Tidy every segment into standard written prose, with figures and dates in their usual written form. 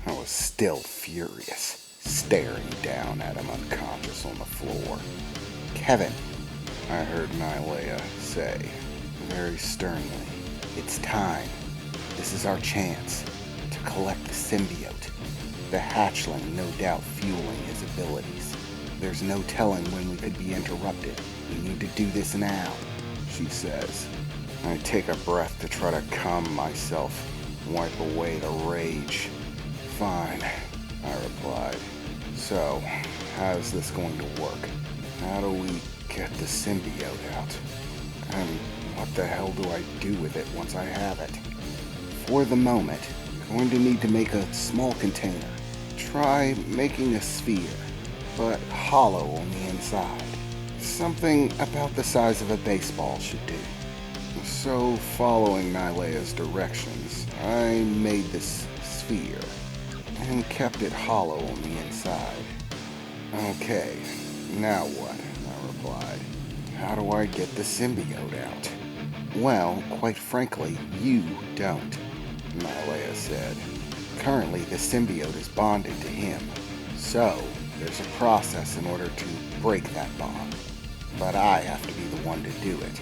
I was still furious, staring down at him unconscious on the floor. "Kevin," I heard Nylea say, very sternly, "it's time. This is our chance to collect the symbiote. The hatchling no doubt fueling his abilities. There's no telling when we could be interrupted. We need to do this now," she says. I take a breath to try to calm myself, wipe away the rage. "Fine," I replied. "So, how's this going to work? How do we get the symbiote out? And what the hell do I do with it once I have it?" "For the moment, you're going to need to make a small container. Try making a sphere, but hollow on the inside. Something about the size of a baseball should do." So, following Nylea's directions, I made this sphere and kept it hollow on the inside. "Okay, now what?" I replied. "How do I get the symbiote out?" "Well, quite frankly, you don't," Nylea said. "Currently, the symbiote is bonded to him, so there's a process in order to break that bond. But I have to be the one to do it.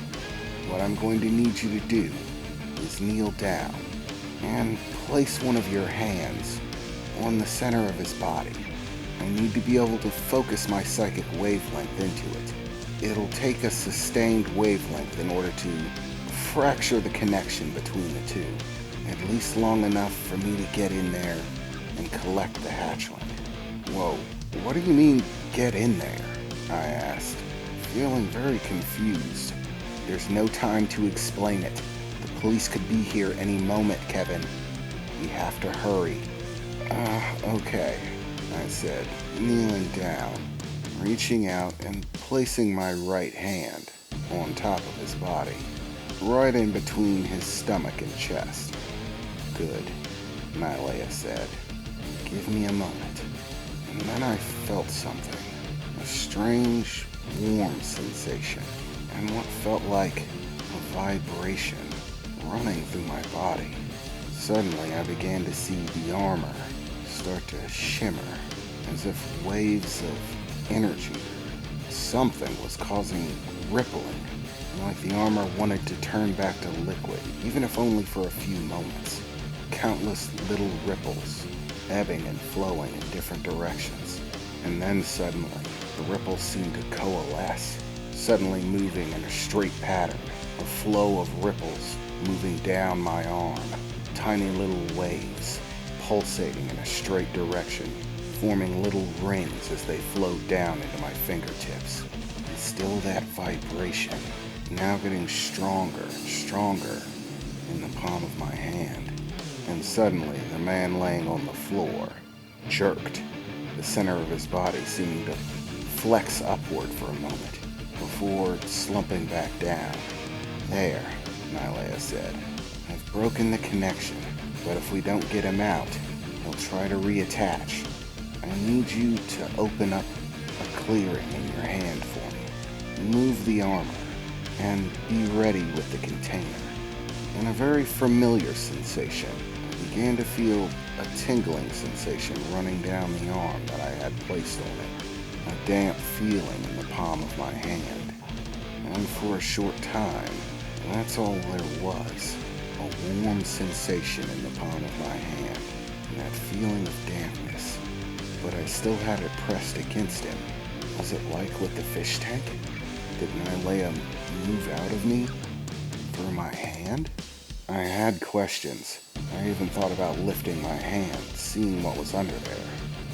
What I'm going to need you to do is kneel down and place one of your hands on the center of his body. I need to be able to focus my psychic wavelength into it. It'll take a sustained wavelength in order to fracture the connection between the two, at least long enough for me to get in there and collect the hatchling." "Whoa, what do you mean, get in there?" I asked, feeling very confused. "There's no time to explain it. The police could be here any moment, Kevin. We have to hurry." Okay," I said, kneeling down, reaching out and placing my right hand on top of his body, right in between his stomach and chest. "Good," Nylea said. "Give me a moment." And then I felt something, a strange, warm sensation, and what felt like a vibration running through my body. Suddenly, I began to see the armor start to shimmer, as if waves of energy. Something was causing rippling, like the armor wanted to turn back to liquid, even if only for a few moments. Countless little ripples, ebbing and flowing in different directions. And then suddenly, the ripples seemed to coalesce, suddenly moving in a straight pattern, a flow of ripples moving down my arm, tiny little waves, pulsating in a straight direction, forming little rings as they flowed down into my fingertips. And still that vibration, now getting stronger and stronger in the palm of my hand. And suddenly, the man laying on the floor jerked, the center of his body seeming to flex upward for a moment, before slumping back down. "There," Nylea said. "I've broken the connection, but if we don't get him out, he'll try to reattach. I need you to open up a clearing in your hand for me. Move the armor, and be ready with the container." And a very familiar sensation. I began to feel a tingling sensation running down the arm that I had placed on it. A damp feeling in the palm of my hand. And for a short time, that's all there was. A warm sensation in the palm of my hand, and that feeling of dampness. But I still had it pressed against him. Was it like with the fish tank? Did Nylea move out of me through my hand? I had questions. I even thought about lifting my hand, seeing what was under there.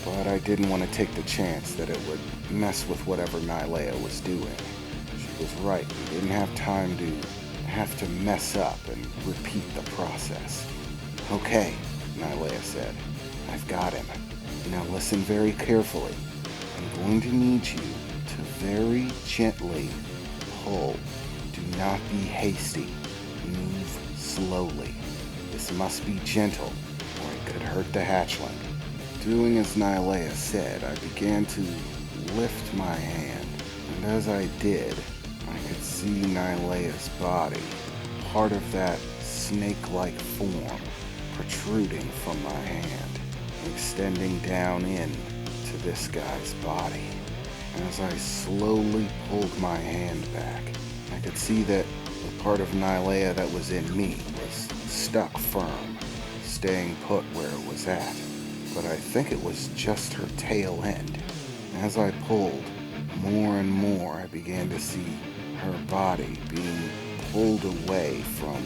But I didn't want to take the chance that it would mess with whatever Nylea was doing. She was right. We didn't have time to have to mess up and repeat the process. "Okay," Nylea said. "I've got him. Now listen very carefully. I'm going to need you to very gently pull. Do not be hasty. Move slowly. This must be gentle, or it could hurt the hatchling." Doing as Nylea said, I began to lift my hand, and as I did, I could see Nylea's body, part of that snake-like form, protruding from my hand. extending down in to this guy's body. As I slowly pulled my hand back, I could see that the part of Nylea that was in me was stuck firm, staying put where it was at. But I think it was just her tail end. As I pulled more and more, I began to see her body being pulled away from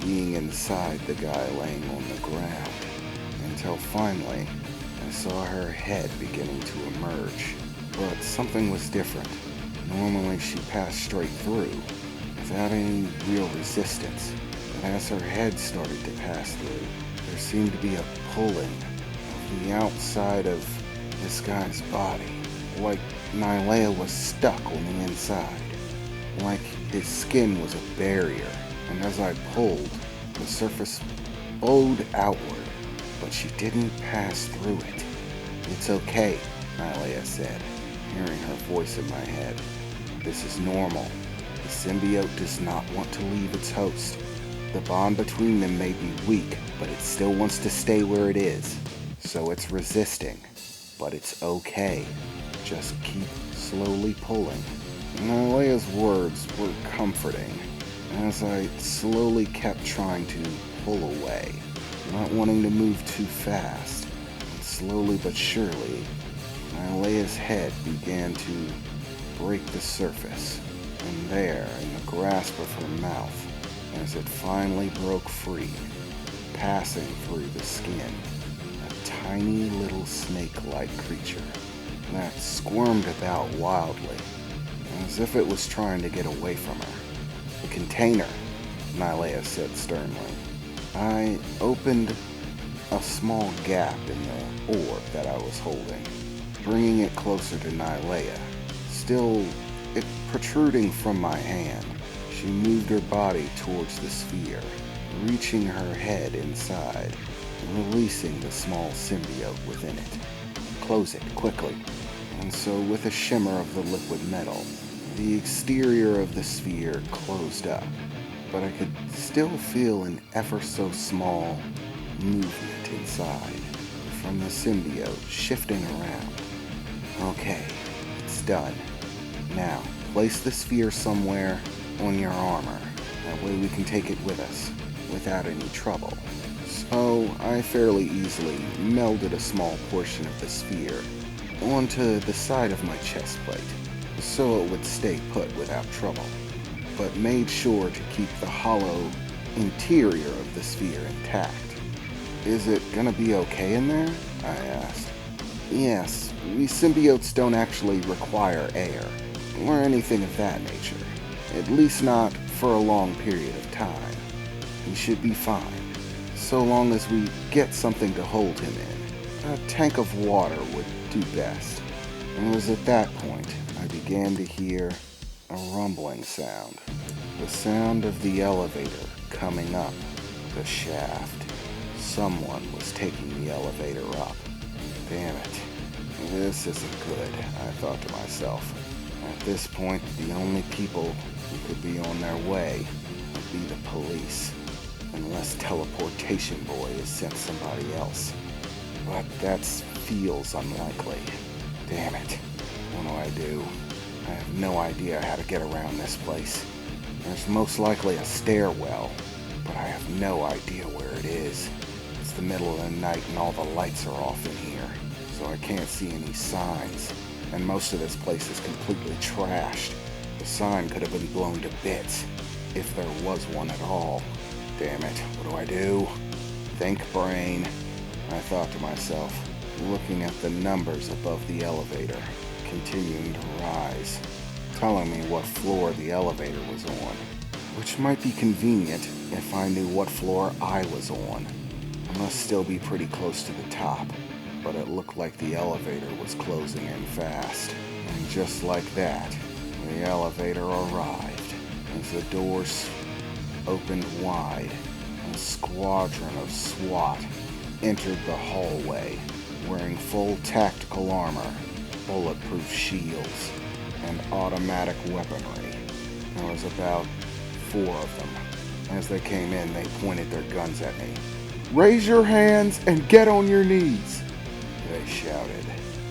being inside the guy laying on the ground, until finally I saw her head beginning to emerge. But something was different. Normally she passed straight through, without any real resistance. But as her head started to pass through, there seemed to be a pulling of the outside of this guy's body, like Nylea was stuck on the inside, like his skin was a barrier. And as I pulled, the surface bowed outward, but she didn't pass through it. "It's okay," Nylea said, hearing her voice in my head. "This is normal. The symbiote does not want to leave its host. The bond between them may be weak, but it still wants to stay where it is. So it's resisting. But it's okay. Just keep slowly pulling." Nylea's words were comforting, as I slowly kept trying to pull away, not wanting to move too fast. And slowly but surely, Nylea's head began to break the surface, and there, in the grasp of her mouth, as it finally broke free, passing through the skin, a tiny little snake-like creature that squirmed about wildly, as if it was trying to get away from her. "The container," Nylea said sternly. I opened a small gap in the orb that I was holding, bringing it closer to Nylea. Still, it protruding from my hand, she moved her body towards the sphere, reaching her head inside, releasing the small symbiote within it. "Close it, quickly." And so, with a shimmer of the liquid metal, the exterior of the sphere closed up, but I could still feel an ever so small movement inside, from the symbiote shifting around. "Okay, it's done. Now, place the sphere somewhere on your armor. That way we can take it with us, without any trouble." So I fairly easily melded a small portion of the sphere onto the side of my chest plate, so it would stay put without trouble, but made sure to keep the hollow interior of the sphere intact. "Is it gonna be okay in there?" I asked. "Yes, we symbiotes don't actually require air, or anything of that nature, at least not for a long period of time. He should be fine, so long as we get something to hold him in. A tank of water would do best." And it was at that point I began to hear a rumbling sound. The sound of the elevator coming up the shaft. Someone was taking the elevator up. Damn it. This isn't good, I thought to myself. At this point, the only people who could be on their way would be the police, unless Teleportation Boy has sent somebody else. But that feels unlikely. Damn it. What do? I have no idea how to get around this place. There's most likely a stairwell, but I have no idea where it is. It's the middle of the night and all the lights are off in here, so I can't see any signs, and most of this place is completely trashed. The sign could have been blown to bits, if there was one at all. Damn it, what do? Think, brain, I thought to myself, looking at the numbers above the elevator, continuing to rise, telling me what floor the elevator was on, which might be convenient if I knew what floor I was on. I must still be pretty close to the top, but it looked like the elevator was closing in fast. And just like that, the elevator arrived. As the doors opened wide, a squadron of SWAT entered the hallway, wearing full tactical armor, bulletproof shields, and automatic weaponry. There was about 4 of them. As they came in, they pointed their guns at me. "Raise your hands and get on your knees," they shouted.